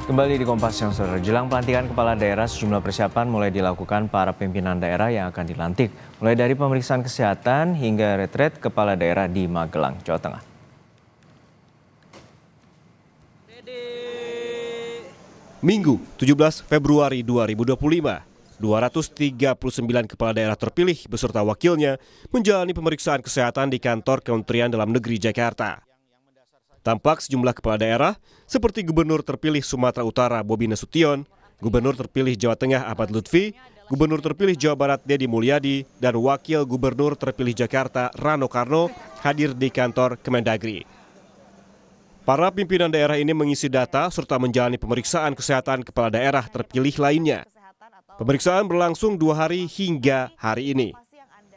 Kembali di Kompas yang Saudara, jelang pelantikan kepala daerah sejumlah persiapan mulai dilakukan para pimpinan daerah yang akan dilantik, mulai dari pemeriksaan kesehatan hingga retret kepala daerah di Magelang, Jawa Tengah. Minggu 17 Februari 2025, 239 kepala daerah terpilih beserta wakilnya menjalani pemeriksaan kesehatan di kantor Kementerian Dalam Negeri Jakarta. Tampak sejumlah kepala daerah seperti Gubernur terpilih Sumatera Utara Bobi Nasution, Gubernur terpilih Jawa Tengah Ahmad Lutfi, Gubernur terpilih Jawa Barat Deddy Mulyadi, dan Wakil Gubernur terpilih Jakarta Rano Karno hadir di kantor Kemendagri. Para pimpinan daerah ini mengisi data serta menjalani pemeriksaan kesehatan kepala daerah terpilih lainnya. Pemeriksaan berlangsung 2 hari hingga hari ini.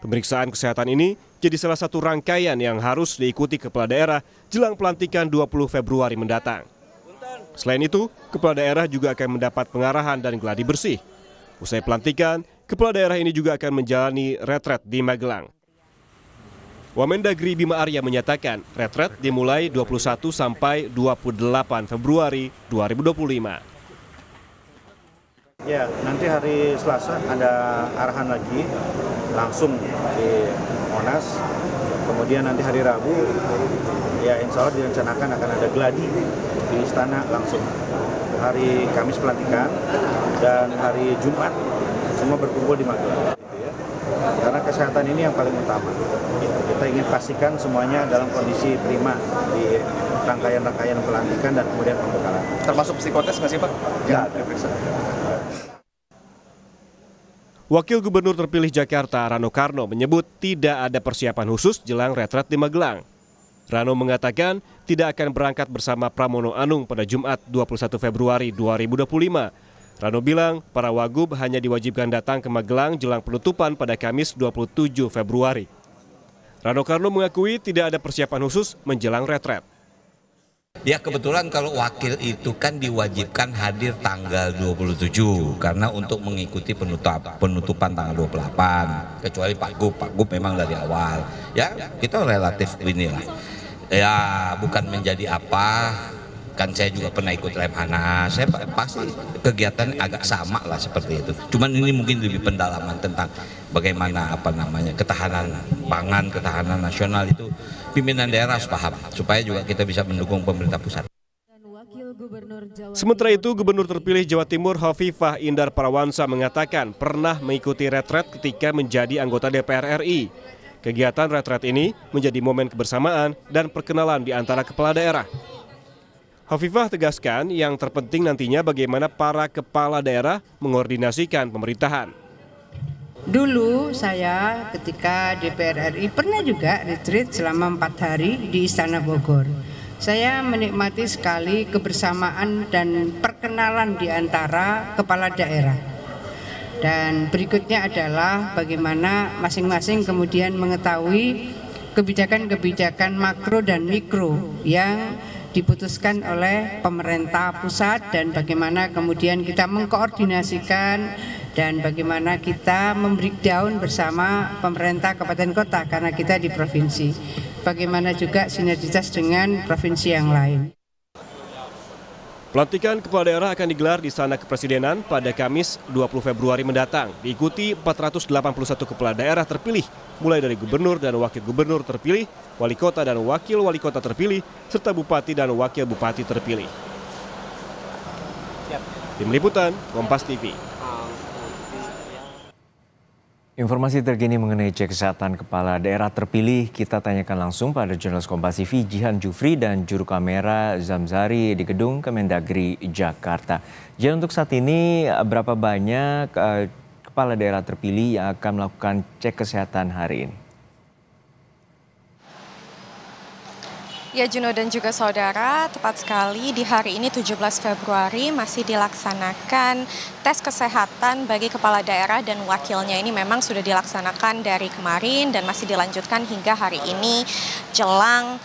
Pemeriksaan kesehatan ini jadi salah satu rangkaian yang harus diikuti kepala daerah jelang pelantikan 20 Februari mendatang. Selain itu, kepala daerah juga akan mendapat pengarahan dan gladi bersih. Usai pelantikan, kepala daerah ini juga akan menjalani retret di Magelang. Wamendagri Bima Arya menyatakan retret dimulai 21 sampai 28 Februari 2025. Ya, nanti hari Selasa ada arahan lagi langsung di Monas. Kemudian nanti hari Rabu, ya insya Allah direncanakan akan ada gladi di istana langsung. Hari Kamis pelantikan dan hari Jumat semua berkumpul di Magelang. Karena kesehatan ini yang paling utama. Kita ingin pastikan semuanya dalam kondisi prima di rangkaian-rangkaian pelantikan dan kemudian pembekalan. Termasuk psikotes nggak sih Pak? Ya, ada. Wakil Gubernur terpilih Jakarta Rano Karno menyebut tidak ada persiapan khusus jelang retret di Magelang. Rano mengatakan tidak akan berangkat bersama Pramono Anung pada Jumat 21 Februari 2025. Rano bilang para wagub hanya diwajibkan datang ke Magelang jelang penutupan pada Kamis 27 Februari. Rano Karno mengakui tidak ada persiapan khusus menjelang retret. Ya kebetulan kalau wakil itu kan diwajibkan hadir tanggal 27 karena untuk mengikuti penutupan tanggal 28, kecuali Pak Gub memang dari awal. Ya kita relatif inilah. Ya bukan menjadi apa, kan saya juga pernah ikut Lemhanas, saya pasti kegiatan agak sama lah seperti itu. Cuman ini mungkin lebih pendalaman tentang bagaimana ketahanan pangan, ketahanan nasional itu pimpinan daerah harus paham supaya juga kita bisa mendukung pemerintah pusat. Sementara itu, Gubernur terpilih Jawa Timur Hovifah Indar Parawansa mengatakan pernah mengikuti retret ketika menjadi anggota DPR RI. Kegiatan retret ini menjadi momen kebersamaan dan perkenalan di antara kepala daerah. Hovifah tegaskan yang terpenting nantinya bagaimana para kepala daerah mengordinasikan pemerintahan. Dulu saya ketika DPR RI pernah juga retreat selama 4 hari di Istana Bogor. Saya menikmati sekali kebersamaan dan perkenalan di antara kepala daerah. Dan berikutnya adalah bagaimana masing-masing kemudian mengetahui kebijakan-kebijakan makro dan mikro yang diputuskan oleh pemerintah pusat dan bagaimana kemudian kita mengkoordinasikan dan bagaimana kita membreakdown bersama pemerintah kabupaten kota karena kita di provinsi. Bagaimana juga sinergitas dengan provinsi yang lain. Pelantikan kepala daerah akan digelar di Istana Kepresidenan pada Kamis 20 Februari mendatang. Diikuti 481 kepala daerah terpilih, mulai dari gubernur dan wakil gubernur terpilih, wali kota dan wakil wali kota terpilih, serta bupati dan wakil bupati terpilih. Tim Liputan, Kompas TV. Informasi terkini mengenai cek kesehatan kepala daerah terpilih kita tanyakan langsung pada jurnalis Kompas TV Jihan Jufri dan juru kamera Zamzari di gedung Kemendagri Jakarta. Jihan, untuk saat ini berapa banyak kepala daerah terpilih yang akan melakukan cek kesehatan hari ini? Ya Juno dan juga saudara, tepat sekali di hari ini 17 Februari masih dilaksanakan tes kesehatan bagi kepala daerah dan wakilnya. Ini memang sudah dilaksanakan dari kemarin dan masih dilanjutkan hingga hari ini jelang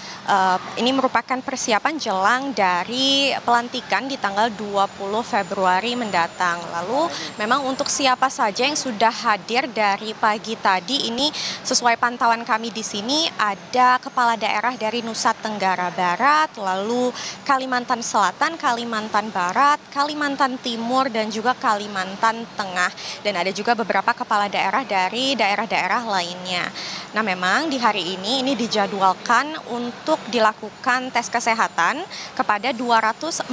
ini merupakan persiapan jelang dari pelantikan di tanggal 20 Februari mendatang. Lalu memang untuk siapa saja yang sudah hadir dari pagi tadi ini sesuai pantauan kami di sini ada kepala daerah dari Nusa Tenggara Tenggara Barat, lalu Kalimantan Selatan, Kalimantan Barat, Kalimantan Timur, dan juga Kalimantan Tengah. Dan ada juga beberapa kepala daerah dari daerah-daerah lainnya. Nah, memang di hari ini dijadwalkan untuk dilakukan tes kesehatan kepada 242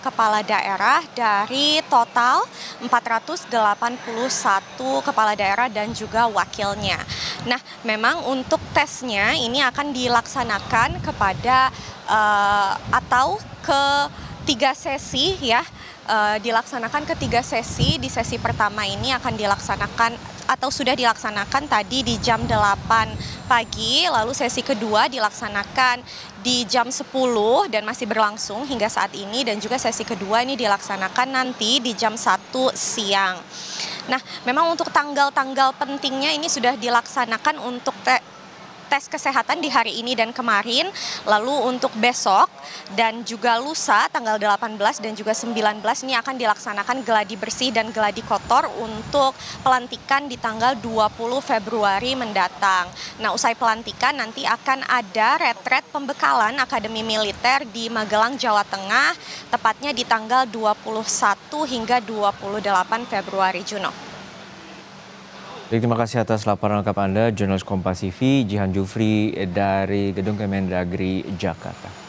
kepala daerah dari total 481 kepala daerah dan juga wakilnya. Nah, memang untuk tesnya ini akan dilaksanakan kepada atau ke 3 sesi ya. Dilaksanakan ke 3 sesi. Di sesi pertama ini akan dilaksanakan atau sudah dilaksanakan tadi di jam 8 pagi, lalu sesi kedua dilaksanakan di jam 10 dan masih berlangsung hingga saat ini, dan juga sesi kedua ini dilaksanakan nanti di jam 1 siang. Nah, memang untuk tanggal-tanggal pentingnya ini sudah dilaksanakan untuk tes kesehatan di hari ini dan kemarin. Lalu untuk besok dan juga lusa tanggal 18 dan juga 19 ini akan dilaksanakan geladi bersih dan geladi kotor untuk pelantikan di tanggal 20 Februari mendatang. Nah, usai pelantikan nanti akan ada retret pembekalan Akademi Militer di Magelang, Jawa Tengah, tepatnya di tanggal 21 hingga 28 Februari, Juno. Terima kasih atas laporan lengkap Anda, jurnalis Kompas TV, Jihan Jufri dari Gedung Kemendagri, Jakarta.